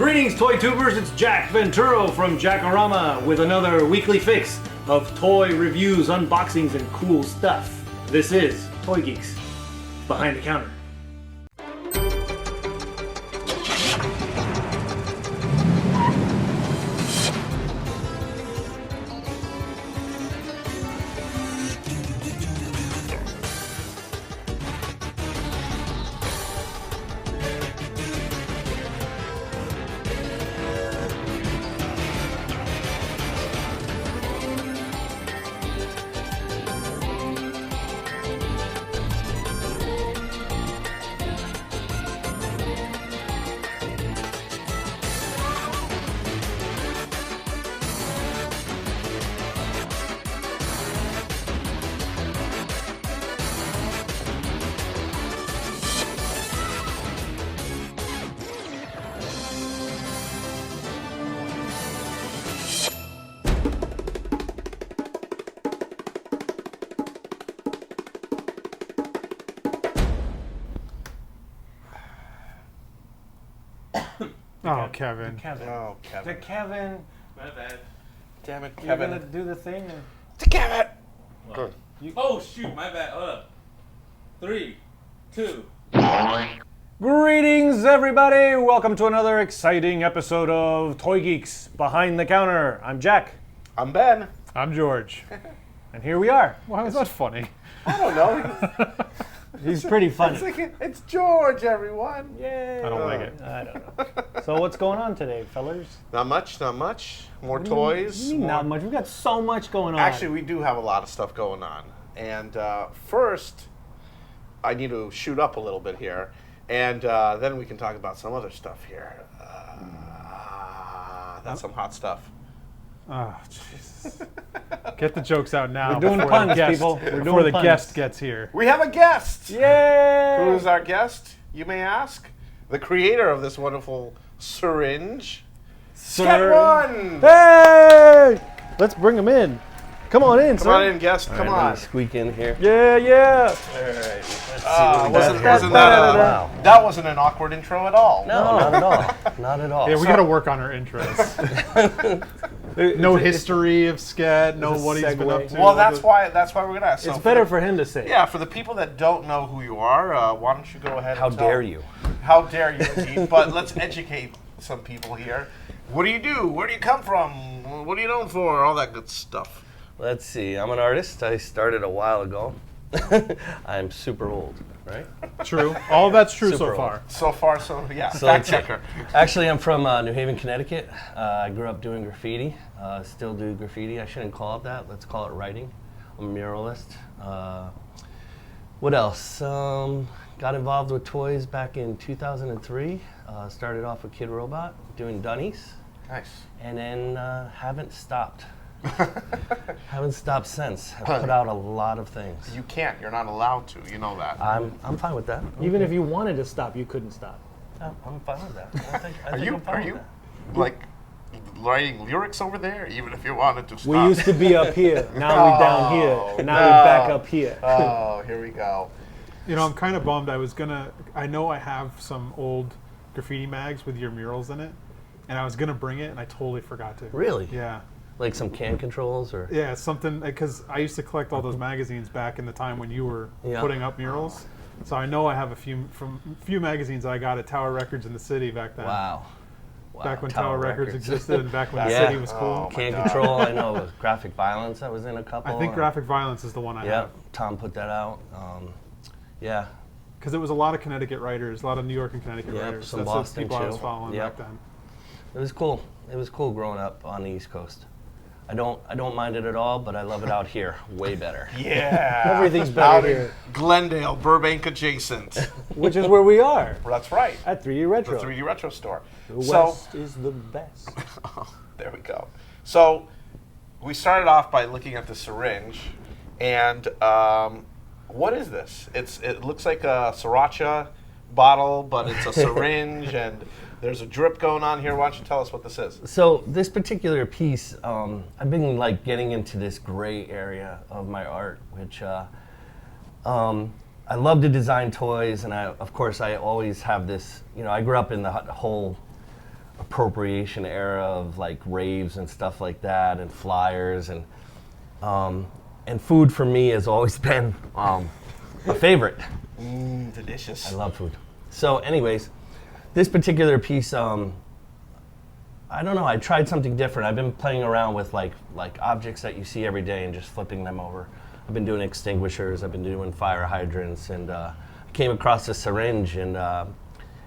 Greetings, Toy Tubers. It's Jack Venturo from Jackorama with another weekly fix of toy reviews, unboxings, and cool stuff. This is Toy Geeks Behind the Counter. Oh, Kevin. Oh, Kevin. To Kevin. My bad. Damn it, You're Kevin. gonna do the thing. And... To Kevin! Good. Oh shoot, my bad. Hold up. 3, 2. Greetings, everybody. Welcome to another exciting episode of Toy Geeks Behind the Counter. I'm Jack, I'm Ben. I'm George. and here we are. Why was that funny? I don't know. He's pretty funny. It's George, everyone. Yay. I don't like it. I don't know. So what's going on today, fellas? Not much, not much. More toys. What do you mean not much? We've got so much going on. Actually, we do have a lot of stuff going on. And first, I need to shoot up a little bit here. And then we can talk about some other stuff here. That's some hot stuff. Oh, Jesus. Get the jokes out now. We're doing before puns, the guest, people. We're before doing the puns. guest gets here. We have a guest. Yay! Who is our guest, you may ask? The creator of this wonderful syringe, Sket One. Hey! Let's bring him in. Come on in, Come sir. on in, guest. Come on. Squeak in here. Yeah, yeah. That wasn't an awkward intro at all. No, not at all. Not at all. Yeah, we got to work on our intros. No history of Sket, no it's a what he's been up segue. to. Well, that's why we're gonna ask. It's So better for him to say. Yeah, for the people that don't know who you are, why don't you go ahead? How and tell dare you? How dare you, indeed. But let's educate some people here. What do you do? Where do you come from? What are you known for? All that good stuff. Let's see. I'm an artist. I started a while ago. I'm super old, right? true. All that's true Super so old. far. So far, so yeah. So Fact let's see. checker. Actually, I'm from New Haven, Connecticut. I grew up doing graffiti. Still do graffiti. I shouldn't call it that. Let's call it writing. I'm a muralist. What else? Got involved with toys back in 2003. Started off with Kidrobot, doing dunnies. Nice. And then haven't stopped. Haven't stopped since. I've put out a lot of things. You can't. You're not allowed to. You know that. I'm fine with that. Even if you wanted to stop, you couldn't stop. I'm fine with that. I Are think you I'm fine with that. like writing lyrics over there? Even if you wanted to stop. We used to be up here. Now we're down here. And now we're back up here. Oh, here we go. You know, I'm kind of bummed. I know I have some old graffiti mags with your murals in it, and I was going to bring it, and I totally forgot to. Really? Yeah. Like some can controls or? Yeah, something, because I used to collect all those magazines back in the time when you were putting up murals. So I know I have a few magazines I got at Tower Records in the city back then. Wow. Back when Tower Records existed and back when the Yeah. city was cool. Oh, Can God. control, I know. Graphic Violence, I was in a couple. I think Graphic Violence is the one I Yeah, have. Tom put that out. Yeah. Because it was a lot of Connecticut writers, a lot of New York and Connecticut Yep, writers. some That's Boston the people I was too. following Yep. back then. It was cool. It was cool growing up on the East Coast. I don't mind it at all, but I love it out here way better. Yeah. Everything's better Out in here. Glendale, Burbank adjacent. Which is where we are. That's right. At 3D The Retro. 3D Retro store. The So, West is the best. there we go. So, we started off by looking at the syringe, and what is this? It looks like a Sriracha bottle, but it's a syringe, and there's a drip going on here. Why don't you tell us what this is? So this particular piece, I've been like getting into this gray area of my art, which I love to design toys, and of course I always have this. You know, I grew up in the whole appropriation era of like raves and stuff like that, and flyers, and food for me has always been a favorite. Delicious. I love food. So anyways, this particular piece, I don't know, I tried something different. I've been playing around with like objects that you see every day and just flipping them over. I've been doing extinguishers, I've been doing fire hydrants, and I came across a syringe, and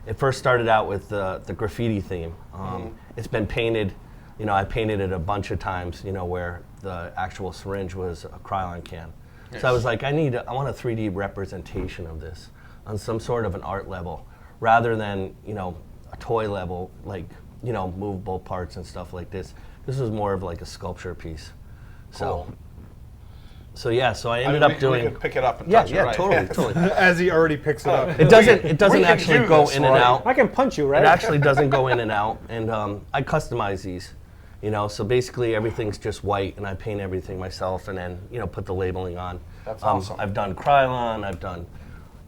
it first started out with the graffiti theme. It's been painted, you know, I painted it a bunch of times, you know, where the actual syringe was a Krylon can. Yes. So I was like, I want a 3D representation of this on some sort of an art level, rather than, you know, a toy level, like, you know, movable parts and stuff like this. This was more of like a sculpture piece. Cool. So yeah, so I ended up doing. We could pick it up and touch it, right? Totally. As he already picks it up. It doesn't actually go in and out. I can punch you, right? It actually doesn't go in and out, and I customize these, you know. So basically, everything's just white, and I paint everything myself, and then, you know, put the labeling on. That's awesome. I've done Krylon, I've done,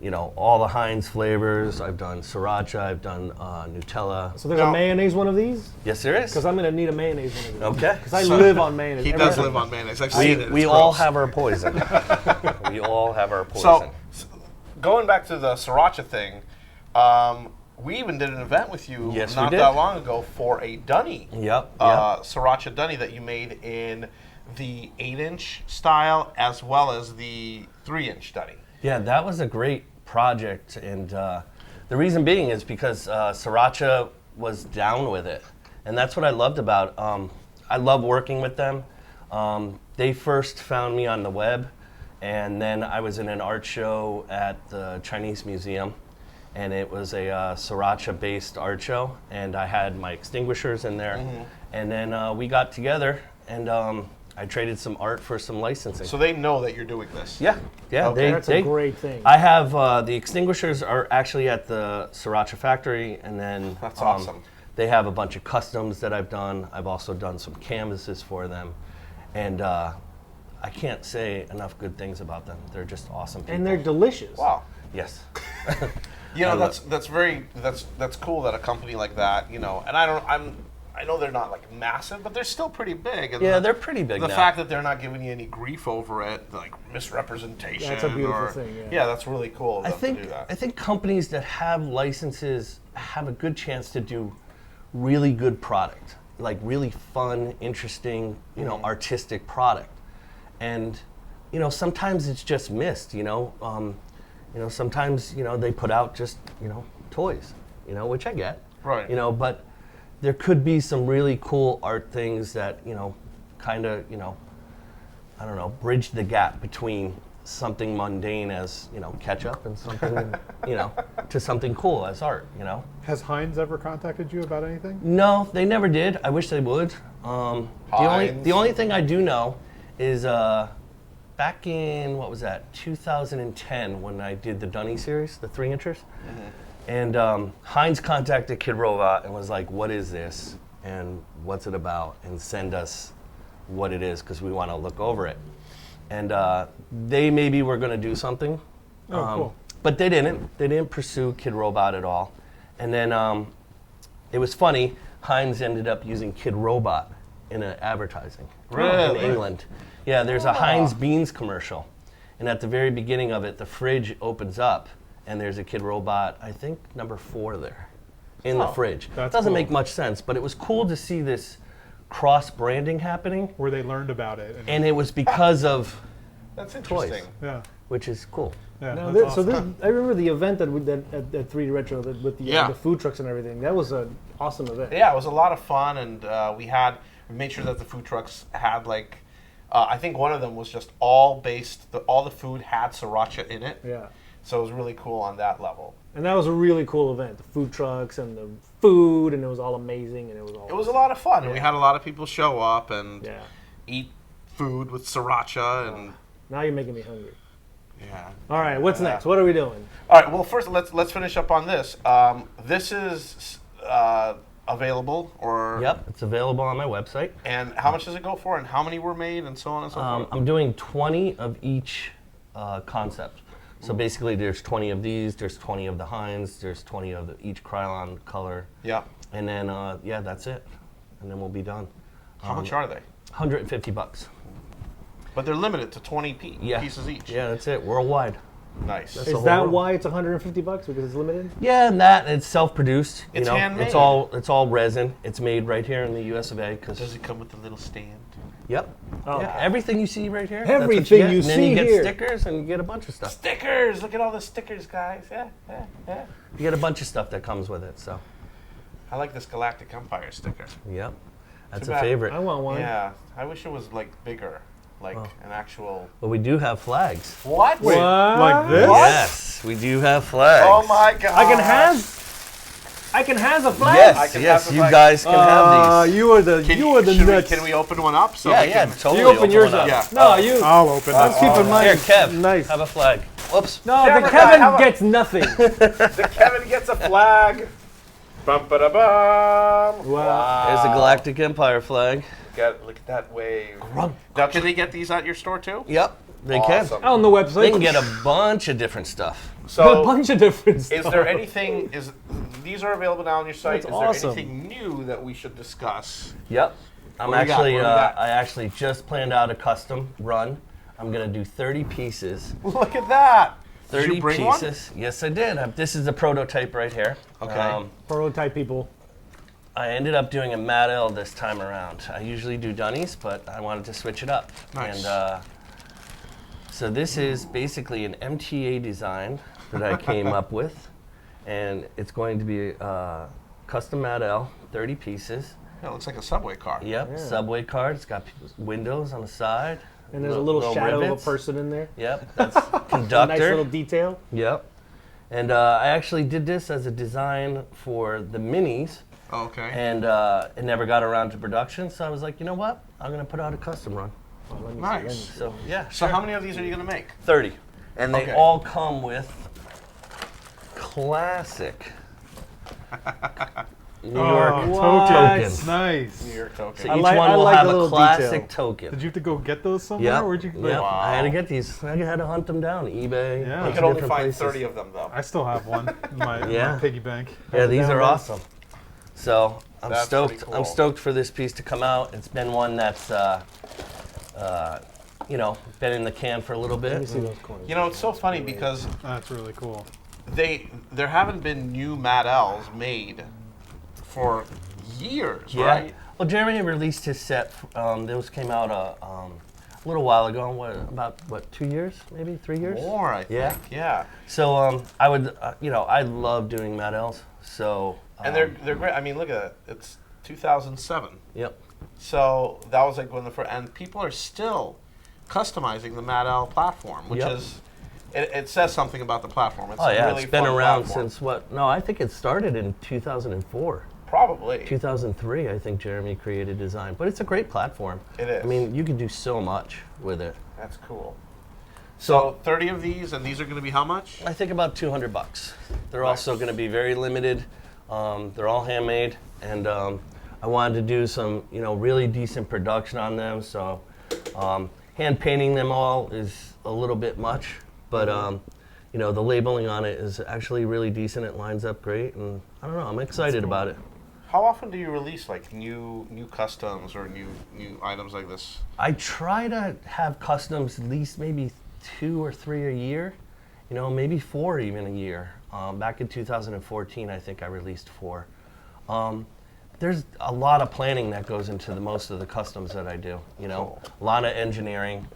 you know, all the Heinz flavors. I've done Sriracha, I've done Nutella. So there's a mayonnaise one of these? Yes, there is. Because I'm going to need a mayonnaise one of these. Okay. Because I live on mayonnaise. He does live on mayonnaise. I've seen it. We It's all gross. have our poison. We all have our poison. So, going back to the Sriracha thing, we even did an event with you Yes, we not did. that long ago for a dunny. Yep. Sriracha dunny that you made in the 8-inch style as well as the 3-inch dunny. Yeah, that was a great project, and the reason being is because Sriracha was down with it, and that's what I loved about. I love working with them. They first found me on the web, and then I was in an art show at the Chinese Museum, and it was a Sriracha-based art show, and I had my extinguishers in there, and then we got together, and I traded some art for some licensing. So they know that you're doing this. Yeah. Okay. That's a great thing. I have the extinguishers are actually at the Sriracha factory, and then That's awesome. They have a bunch of customs that I've done. I've also done some canvases for them, and I can't say enough good things about them. They're just awesome people. And they're delicious. Wow. Yes. You know, that's cool that a company like that, you know, and I know they're not like massive, but they're still pretty big. And Yeah, they're pretty big The now. fact that they're not giving you any grief over it, like misrepresentation. That's a beautiful or, thing, yeah. Yeah, that's really cool of I them think to do that. I think companies that have licenses have a good chance to do really good product, like really fun, interesting, you know, artistic product. And you know, sometimes it's just missed. You know, sometimes, you know, they put out just, you know, toys, you know, which I get. Right. You know, but there could be some really cool art things that, you know, kind of, you know, I don't know, bridge the gap between something mundane as, you know, ketchup and something, you know, to something cool as art, you know. Has Heinz ever contacted you about anything? No, they never did. I wish they would. The only thing I do know is back in, what was that, 2010, when I did the Dunny series, the 3-inchers. And Heinz contacted Kidrobot and was like, what is this? And what's it about? And send us what it is, because we want to look over it. And they maybe were going to do something. Cool. But they didn't. They didn't pursue Kidrobot at all. And then it was funny, Heinz ended up using Kidrobot in an advertising Really? in England. Yeah, there's a Heinz beans commercial. And at the very beginning of it, the fridge opens up, and there's a Kidrobot, I think number 4 there, in the fridge. That's Doesn't cool. make much sense, but it was cool to see this cross-branding happening, Where they learned about it. and it was because of That's toys, interesting. Yeah. which is cool. Yeah. Now, that's so awesome. I remember the event that at 3D Retro with Yeah. the food trucks and everything. That was an awesome event. Yeah, it was a lot of fun, and we made sure that the food trucks had like, I think one of them was just all the food had Sriracha in it. Yeah. So it was really cool on that level. And that was a really cool event. The food trucks and the food, and it was all amazing, and it was all. It was a lot of fun, and we had a lot of people show up and Yeah. eat food with Sriracha, and Now you're making me hungry. yeah. All right, what's next? What are we doing? All right. Well, first let's finish up on this. This is available, or Yep, it's available on my website. And how much does it go for, and how many were made, and so on and so forth? I'm doing 20 of each concept. So basically, there's 20 of these, there's 20 of the Heinz, there's 20 of each Krylon color. Yeah. And then, yeah, that's it. And then we'll be done. How much are they? $150. But they're limited to 20 pieces each. Yeah, that's it. Worldwide. Nice. Is that why it's $150 because it's limited? Yeah, and that it's self-produced. It's handmade. It's all resin. It's made right here in the U.S. of A. Does it come with a little stand? Yep. Oh. Yeah, everything you see right here. Everything that's what you get. And then see you get here. stickers and you get a bunch of stuff. Stickers! Look at all the stickers, guys. Yeah. You get a bunch of stuff that comes with it. So. I like this Galactic Empire sticker. Yep. That's Too a bad. favorite. I want one. Yeah. I wish it was like bigger, like an actual. But we do have flags. What? Wait, like this? Yes, we do have flags. Oh my god! I can have a flag. Yes, can yes, have the you flag. guys can have these. You are the nuts. Can we open one up? So Yeah, we yeah, can, totally. You open yours one up. Yeah. No, you. I'll open I'm it. keeping mine. Here, Kev, Nice. have a flag. Whoops. No, Kevin, the I Kevin have a- gets nothing. The Kevin gets a flag. Bum ba da bum. Wow. There's the Galactic Empire flag. Look at that wave. Now, can they get these at your store too? Yep, they Awesome. On the website. can. They can get a bunch of different stuff. a So, bunch of different stuff. is there anything? These are available now on your site. That's Is there awesome. anything new that we should discuss? Yep. I'm What do we got? actually, What do we got? I actually just planned out a custom run. I'm gonna do 30 pieces. Look at that. 30 Did you bring one? pieces. Yes, I did. This is the prototype right here. Okay. Prototype people. I ended up doing a Mad L this time around. I usually do Dunnies, but I wanted to switch it up. Nice. And so this is basically an MTA design that I came up with, and it's going to be custom Mad L, 30 pieces. Yeah, it looks like a subway car. Yep, subway card. It's got windows on the side. And there's a little shadow rivets. of a person in there. Yep, that's A conductor. nice little detail. Yep. And I actually did this as a design for the minis, Oh, okay. and it never got around to production. So I was like, you know what? I'm gonna put out a custom run. Oh, let me see, Nice. So yeah, So how many of these are you gonna make? 30, and they Okay. all come with classic New York Oh, tokens. tokens. Nice. New York token. So I each like- one I will like have the a little classic detail. token. Did you have to go get those somewhere? Yep. Where'd you? Yep. Wow. I had to get these. I had to hunt them down. eBay. Yeah. bunch You of can only different find places. 30 of them though. I still have one in my Yeah. piggy bank. Yeah, these down are there. awesome. So I'm That's stoked. pretty cool. I'm stoked for this piece to come out. It's been one that's, you know, been in the can for a little Let me bit. see those corners. You know, it's so funny because That's really cool. there haven't been new Mad L's made for years, Yeah. right? Well, Jeremy released his set. Those came out a little while ago. About 2 years, maybe 3 years. More, I think. Yeah. Yeah. So I would, you know, I love doing Mad L's. So And they're great. I mean, look at it. It's 2007. Yep. So that was like when and people are still customizing the Mad L platform, which Yep. is, it says something about the platform. It's Oh a yeah, really it's been fun around platform. since what? No, I think it started in 2004. Probably. 2003, I think Jeremy created design, but it's a great platform. It is. I mean, you can do so much with it. That's cool. So So 30 of these, and these are going to be how much? I think about $200. They're Nice. also going to be very limited. They're all handmade, and I wanted to do some, you know, really decent production on them. So hand painting them all is a little bit much, but you know, the labeling on it is actually really decent. It lines up great, and I don't know. I'm excited about it. How often do you release like new customs or new items like this? I try to have customs at least maybe 2 or 3 a year, you know, maybe 4 even a year. Back in 2014, I think I released 4. There's a lot of planning that goes into most of the customs that I do, you know, a lot of engineering.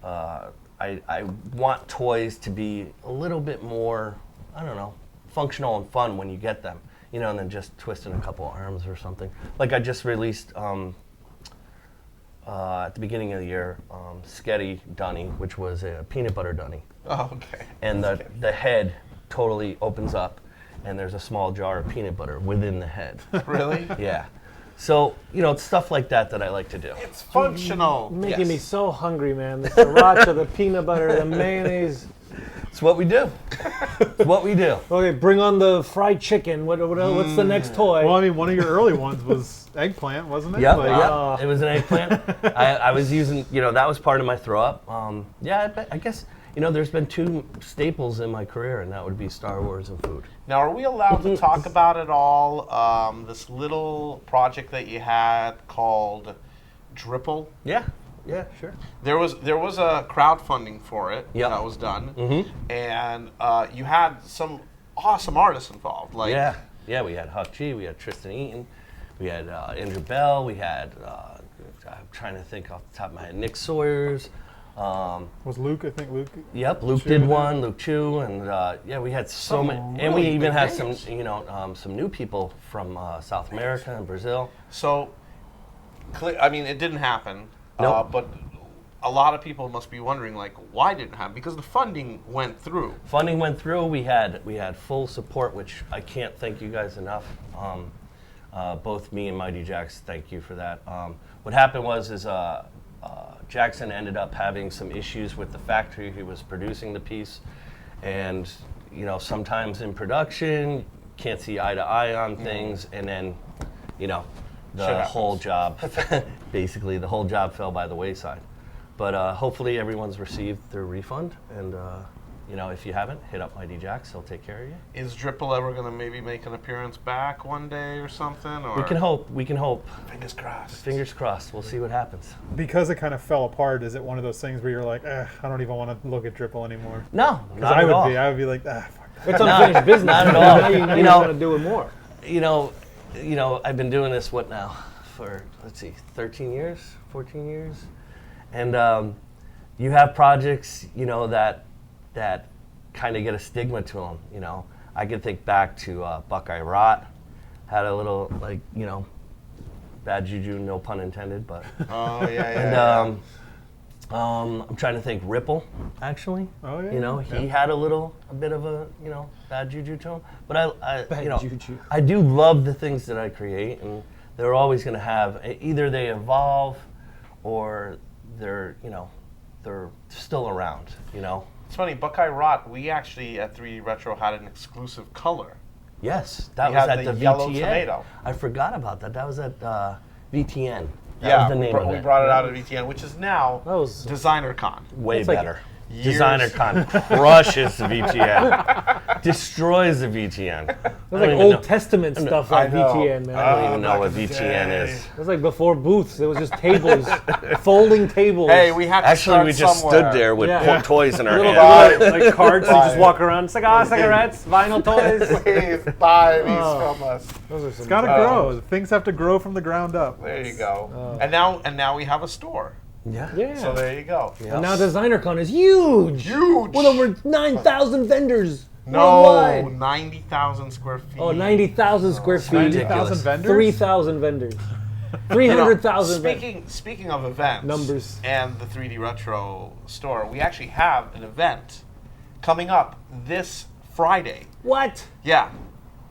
I want toys to be a little bit more, I don't know, functional and fun when you get them, you know, than just twisting a couple arms or something. Like I just released at the beginning of the year, Sket Dunny, which was a peanut butter dunny. Oh, okay. And the head totally opens up, and there's a small jar of peanut butter within the head. Really? Yeah. So, you know, it's stuff like that that I like to do. It's functional. Making me so hungry, man. The sriracha, the peanut butter, the mayonnaise. It's what we do. It's what we do. Okay, bring on the fried chicken. What's the next toy? Well, I mean, one of your early ones was eggplant, wasn't it? Yep, Like, yep. It was an eggplant. I was using, you know, that was part of my throw up. Yeah, I guess You know, there's been two staples in my career, and that would be Star Wars and food. Now, are we allowed to talk about it all? This little project that you had called Dripple. Yeah, sure. There was a crowdfunding for it Yep. that was done, and you had some awesome artists involved. Like Yeah, we had Huck G, we had Tristan Eaton, we had Andrew Bell, we had, I'm trying to think off the top of my head, Nick Sawyers. Was Luke? I think Luke. Yep, Luke did one, Luke Chu, and yeah, we had so many, and we even had some, you know, some new people from South America and Brazil. So, I mean, it didn't happen, Nope. but a lot of people must be wondering, like, why didn't it happen? Because the funding went through. Funding went through. We had full support, which I can't thank you guys enough. Both me and Mighty Jax, thank you for that. What happened was Jackson ended up having some issues with the factory he was producing the piece, and you know, sometimes in production can't see eye to eye on things, and then you know, the whole job basically the whole job fell by the wayside. But hopefully everyone's received their refund, and you know, if you haven't, hit up Mighty Jax, he'll take care of you. Is Dripple ever going to maybe make an appearance back one day or something? Or We can hope. Fingers crossed. Fingers crossed. We'll see what happens. Because it kind of fell apart, is it one of those things where you're like, I don't even want to look at Dripple anymore? No, Because not at all. I would be like, fuck that. It's unfinished business. Not at all. Now You you know- want to do it more. You know, I've been doing this what now for 13 years, 14 years, and you have projects, you know, that kind of get a stigma to them. You know, I can think back to Buckeye Rot, had a little, like, you know, bad juju, no pun intended, but. Oh yeah. And I'm trying to think Ripple, actually. Oh, yeah, You know, he had a bit of a, you know, bad juju to him. But Bad you know, juju. I do love the things that I create, and they're always going to have, either they evolve or they're, you know, they're still around, you know. It's funny, Buckeye Rot, we actually at 3D Retro had an exclusive color. Yes, that We was had at the the yellow VTN. tomato. I forgot about that. That was at VTN. That was the name of we it. brought it out at VTN, which is now That was- Designer Con. Way It's like better. years- Designer Con crushes the VTN, destroys the VTN. It was like Old Testament stuff I like know. VTN, man. I don't even know back what in the VTN day. is. It was like before booths. It was just tables, folding tables. Hey, we had to Actually, start we just somewhere. stood there with Yeah. toys in our little hands. like carts. You just Buy walk around. Cigarettes, vinyl toys. Please buy these Oh. from us. Those are some. It's got to grow. Things have to grow from the ground up. There you go. And now we have a store. Yeah. Yeah. So there you go. Yeah. And now DesignerCon is huge. Huge. With over 9,000 vendors No, worldwide. 90,000 square feet. Oh, 90,000 square feet. 90,000 vendors? 3,000 vendors. 300,000 vendors. Speaking of events, Numbers. and the 3D Retro store, we actually have an event coming up this Friday. What? Yeah,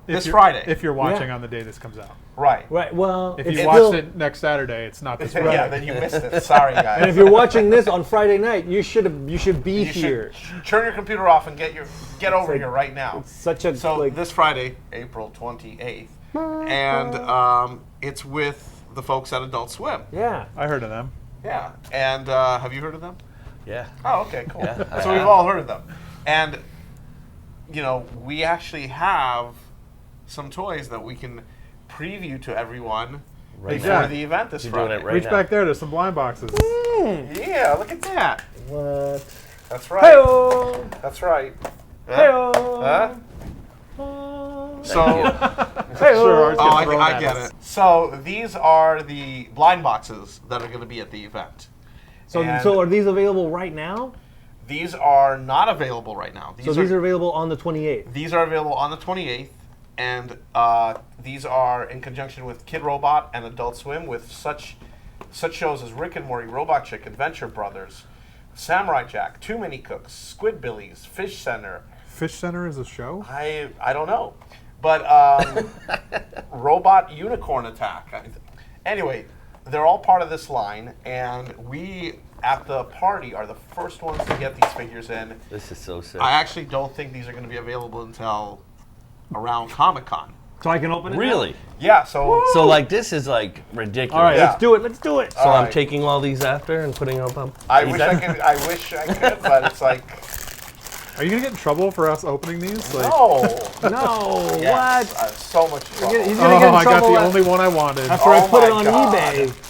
If this you're- Friday. If you're watching Yeah. on the day this comes out. Right. Right. Well, If it's you still, watched it next Saturday, it's not this Yeah, Friday. then you missed it. Sorry, guys. and if you're watching this on Friday night, you should be you here. should turn your computer off and get over here right now. Such a So like. this Friday, April 28th, and it's with the folks at Adult Swim. Yeah. I heard of them. Yeah, and have you heard of them? Yeah. Oh, okay, cool. Yeah, So we've all heard of them, and you know, we actually have some toys that we can preview to everyone Right before now. the event this You're Friday. doing it right Reach now. back there. There's some blind boxes. Yeah, look at that. What? That's right. Hey-oh. That's right. Hey-oh. Huh? So, Hey-oh. Sure, ours oh, get thrown I at get us. it. So these are the blind boxes that are going to be at the event. So And are these available right now? these are not available right now. So these are available on the 28th. These are available on the 28th, and these are in conjunction with Kidrobot and Adult Swim with such shows as Rick and Morty, Robot Chick, Adventure Brothers, Samurai Jack, Too Many Cooks, Squidbillies, Fish Center. Fish Center is a show? I don't know, but Robot Unicorn Attack. Anyway, they're all part of this line, and we at the party are the first ones to get these figures in. This is so sick. I actually don't think these are going to be available until around Comic-Con. So I can open it. Really? Yeah. So So like this is like ridiculous. All right, Yeah. let's do it. Let's do it. So All I'm right. taking all these after and putting them up. I these wish I could. I wish I could, but it's like Are you gonna get in trouble for us opening these? Like, no. No. Yes, What? so much trouble. He's gonna get in I got trouble the at- only one I wanted. after I Oh put it my on God. eBay.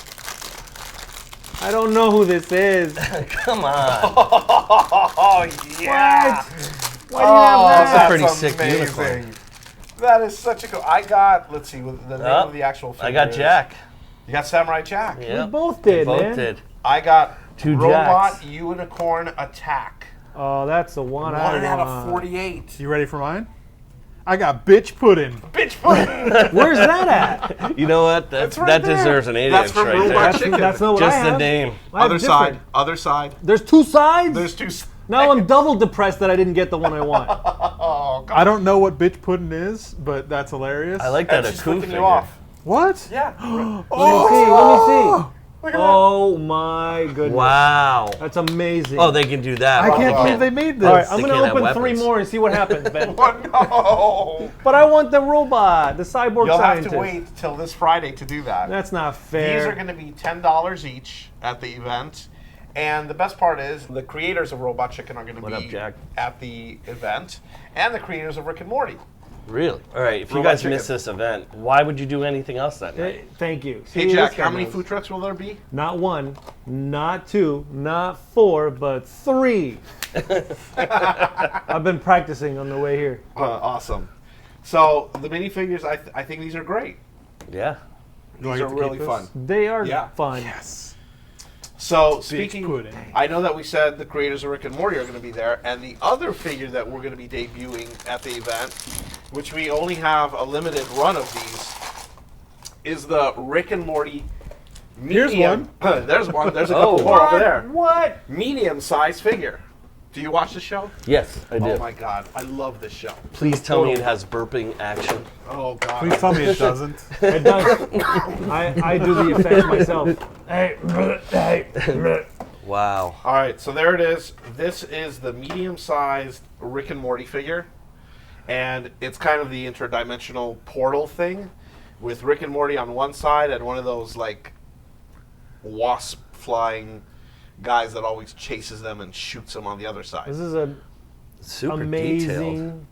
I don't know who this is. Come on. Oh yeah. Why do you have that? That's a pretty sick amazing. unicorn. That is such a cool. I got. Let's see. The name Oh, of the actual figure I got is- Jack. You got Samurai Jack. Yeah. both did, We both man. did. I got Two Robot Jacks. Unicorn Attack. Oh, that's the one 1 I out want. of 48. You ready for mine? I got bitch pudding. Bitch pudding. Where's that at? You know what? That's right that there. deserves an That's aliens from right Robot there. That's, Chicken. that's not what I Just the have. name. I have Other different. side. Other side. There's two sides? There's two. Now I'm double depressed that I didn't get the one I want. Oh, God. I don't know what bitch pudding is, but that's hilarious. I like that That's just Aku flicking figure. you off. What? Yeah. Let me see. Look at Oh my goodness. Wow. That's amazing. Oh, they can do that. I can't wow. believe they made this. All right, I'm They going to can't have open three weapons. more and see what happens, Ben. that. Oh, no. But I want the robot, the cyborg You'll have scientist. to wait till this Friday to do that. That's not fair. These are going to be $10 each at the event. And the best part is the creators of Robot Chicken are going to What be up, Jack? at the event, and the creators of Rick and Morty. Really? All right. If you Robot guys chicken. miss this event, why would you do anything else that night? Thank you. Hey, See, Jack, this guy how many knows. food trucks will there be? Not one, not two, not four, but three. I've been practicing on the way here. Awesome. So the minifigures, I think these are great. Yeah. Do I These get are to really keep this? fun. They are Yeah. fun. Yes. So speaking, pudding. I know that we said the creators of Rick and Morty are going to be there, and the other figure that we're going to be debuting at the event, which we only have a limited run of these, is the Rick and Morty Here's medium. There's one. There's a couple Oh. more over there. What? Medium-sized figure. Do you watch the show? Yes, I do. Oh my God, I love this show. Please tell me it has burping action. Oh God. Please tell me it doesn't. It does. I do the effects myself. Hey, hey. Wow. All right, so there it is. This is the medium-sized Rick and Morty figure, and it's kind of the interdimensional portal thing, with Rick and Morty on one side and one of those like wasp flying guys that always chases them and shoots them on the other side. This is an Super amazing detailed.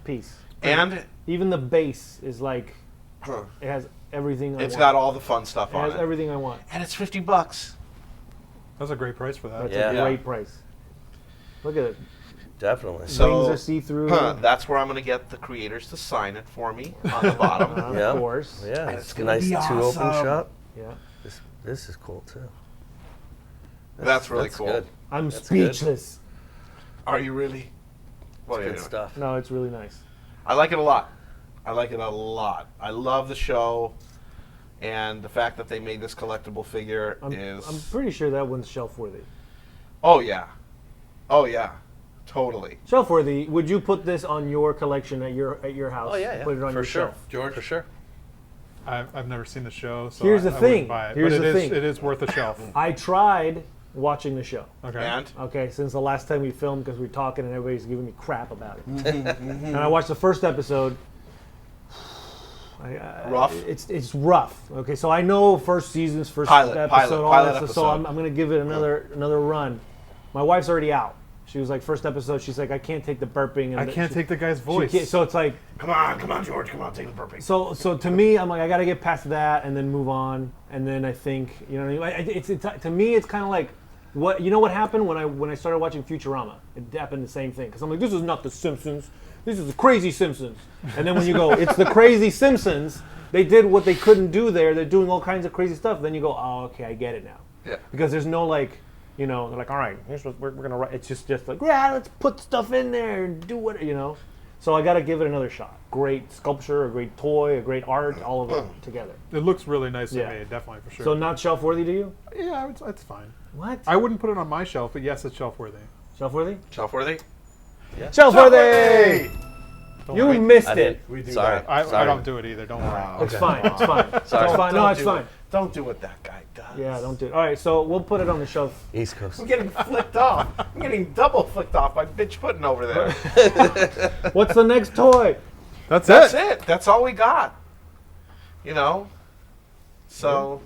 piece. And Even the base is like, it has everything I it's want. got all the fun stuff It has on it. everything I want. And it's $50. That's a great price for that. That's Yeah. a great price. Look at it. Definitely. So- Wings are see-through. That's where I'm going to get the creators to sign it for me on the bottom. Of Yeah. course. Yeah, And it's it's a gonna nice be two-open awesome. shot. Yeah. This is cool too. That's really cool. Good. I'm That's good. speechless. Are you really? What are you Good doing? stuff. No, it's really nice. I like it a lot. I like it a lot. I love the show, and the fact that they made this collectible figure I'm is. pretty sure that one's shelf worthy. Oh yeah, oh yeah, totally. Shelf worthy. Would you put this on your collection at your house? Oh yeah, Put it on for your sure, shelf. George. For sure. I've never seen the show, so Here's the I wouldn't thing. buy it. Here's but the it is, thing. it is worth a shelf. I tried watching the show. Okay. And Okay, since the last time we filmed, because we were talking and everybody's giving me crap about it. And I watched the first episode. Rough? It's rough. Okay, so I know first season's first Pilot episode, all that stuff. So episode. I'm gonna give it another run. My wife's already out. She was like, first episode, she's like, I can't take the burping. And I can't take the guy's she voice. can't- so it's like, come on, George, come on, take the burpee. so to me, I'm like, I gotta get past that and then move on. And then I think, you know what I mean? It's to me, it's kind of like, what you know what happened when I started watching Futurama? It happened the same thing because I'm like, this is not the Simpsons. This is the Crazy Simpsons. And then when you go, it's the Crazy Simpsons. They did what they couldn't do there. They're doing all kinds of crazy stuff. Then you go, oh, okay, I get it now. Yeah. Because there's no like, you know, they're like, all right, here's what we're gonna write. It's just like, yeah, let's put stuff in there and do what, you know. So I got to give it another shot. Great sculpture, a great toy, a great art, all of it together. It looks really nicely Yeah. made, definitely for sure. So not shelf worthy to you? yeah, it's fine. What? I wouldn't put it on my shelf, but yes, it's shelf worthy. Shelf worthy? Shelf worthy? Shelf worthy! You missed I it. did. We do Sorry. that. I Sorry. don't do it either. Don't worry. It's fine. It's fine. Sorry. It's fine. No, Don't it's do fine. it. Don't do what that guy does. Yeah, don't do it. All right, so we'll put it on the shelf. East Coast. I'm getting flicked off. I'm getting double flicked off by bitch pudding over there. What's the next toy? That's it. That's all we got. You know. So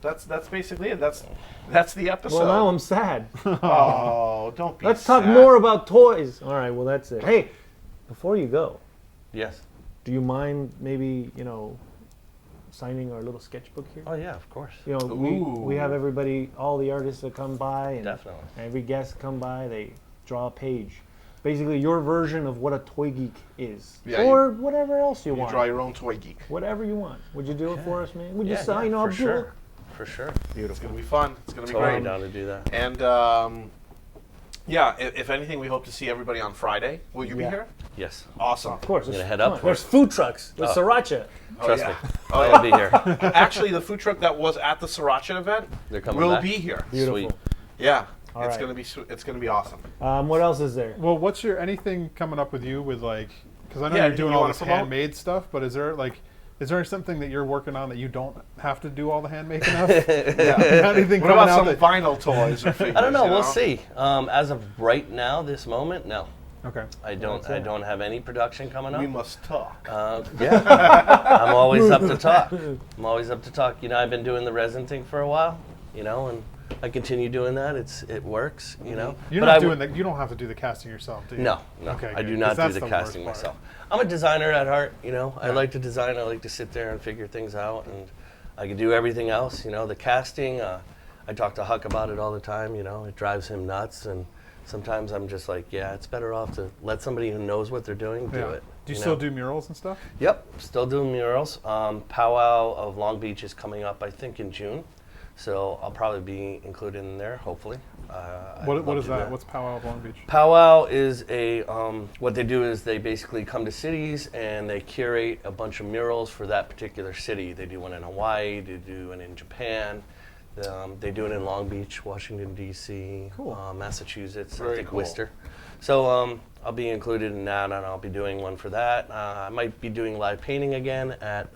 that's basically it. That's the episode. Well, now I'm sad. Oh, don't be Let's sad. talk more about toys. All right, well, that's it. Hey, before you go, Yes. do you mind maybe, signing our little sketchbook here? Oh yeah, of course. We have everybody, all the artists that come by, and Definitely. every guest come by, they draw a page. Basically, your version of what a Toy Geek is. Yeah, or whatever else you You want. draw your own Toy Geek. Whatever you want. Would you do it for us, man? Would you Yeah, sign yeah, our for sure. book? For sure. It's gonna be fun. It's gonna be Totally great. down to do that. And yeah, if anything, we hope to see everybody on Friday. Will you be Yeah. here? Yes. Awesome. Of course. gonna head up for There's it. food trucks. There's Sriracha. Trust yeah. me. Oh, I'll be here. Actually, the food truck that was at the Sriracha event They're coming will back? be here. Beautiful. Sweet. Yeah, All it's right. gonna be it's gonna be awesome. What else is there? Well, what's your anything coming up with you with like? Because I know Yeah, you're doing you all wanna this promote? handmade stuff, but is there something that you're working on that you don't have to do all the handmaking of? Yeah. Anything What coming about out some that? vinyl toys or figures? I don't know. you We'll see. As of right now, this moment, no. Okay. I don't have any production coming up. We must talk. Yeah. I'm always up to talk. I've been doing the resin thing for a while, and I continue doing that. It works, You're But not I doing that. You don't have to do the casting yourself, do you? No. Okay, I good, do 'cause not do that's the the casting worst part. myself. I'm a designer at heart, I Yeah. like to design. I like to sit there and figure things out, and I can do everything else. The casting. I talk to Huck about it all the time. It drives him nuts, and sometimes I'm just like, yeah, it's better off to let somebody who knows what they're doing do Yeah. it. Do you still do murals and stuff? Yep, still doing murals. Powwow of Long Beach is coming up, I think, in June. So I'll probably be included in there, hopefully. What is that? What's Powwow of Long Beach? Powwow is what they do is they basically come to cities and they curate a bunch of murals for that particular city. They do one in Hawaii, they do one in Japan, they do it in Long Beach, Washington, D.C., Massachusetts, Very I think cool. Worcester. So I'll be included in that, and I'll be doing one for that. I might be doing live painting again at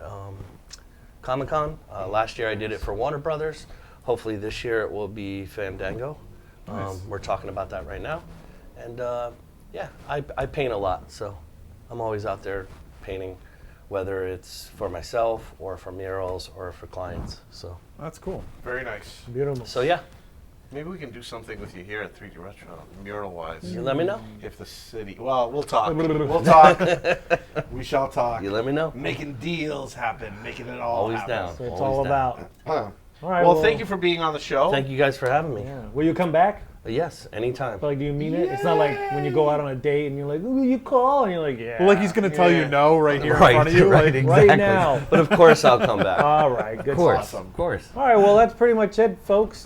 Comic-Con. Last year I did it for Warner Brothers. Hopefully this year it will be Fandango. Nice. We're talking about that right now. And yeah, I paint a lot, so I'm always out there painting, whether it's for myself or for murals or for clients. So That's cool. Very nice. Beautiful. so yeah, Maybe we can do something with you here at 3D Retro, mural-wise. you let me know. If the city... Well, we'll talk. We'll talk. We shall talk. You let me know. Making deals happen. Making it all Always happen. down. That's what it's Always all down. about. Huh. All right. Well, thank you for being on the show. Thank you guys for having me. Yeah. Will you come back? Yes, anytime. Like, do you mean it? It's not like when you go out on a date and you're like, "Ooh, you call," and you're like, "Yeah." Well, like he's gonna tell you no right here in front of you. right, like, exactly. Right now. But of course I'll come back. All right. Good Of course, stuff. of course. All right, well, that's pretty much it, folks.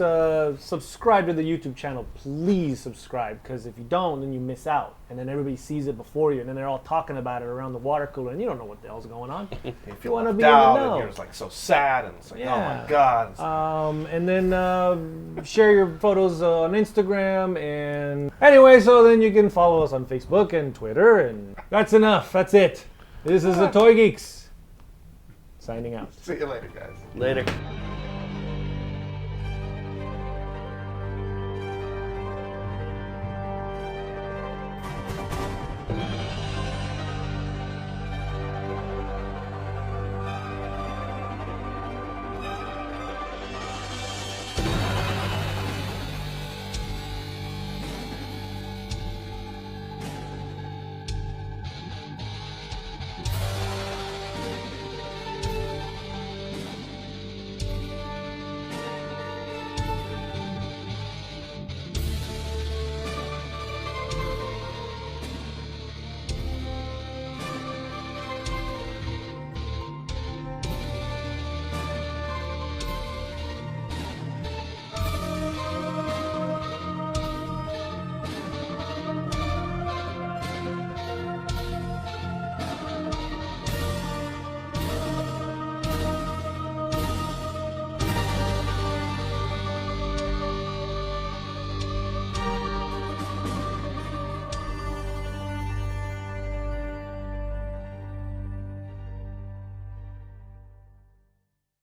Subscribe to the YouTube channel. Please subscribe, because if you don't, then you miss out. And then everybody sees it before you, and then they're all talking about it around the water cooler, and you don't know what the hell's going on. You You feel want to left be in the out, know. and you're just like so sad, and it's like, oh Yeah. my god. And then share your photos on Instagram. And anyway, so then you can follow us on Facebook and Twitter. And that's enough. That's it. This is the Toy Geeks. Signing out. See you later, guys. Later.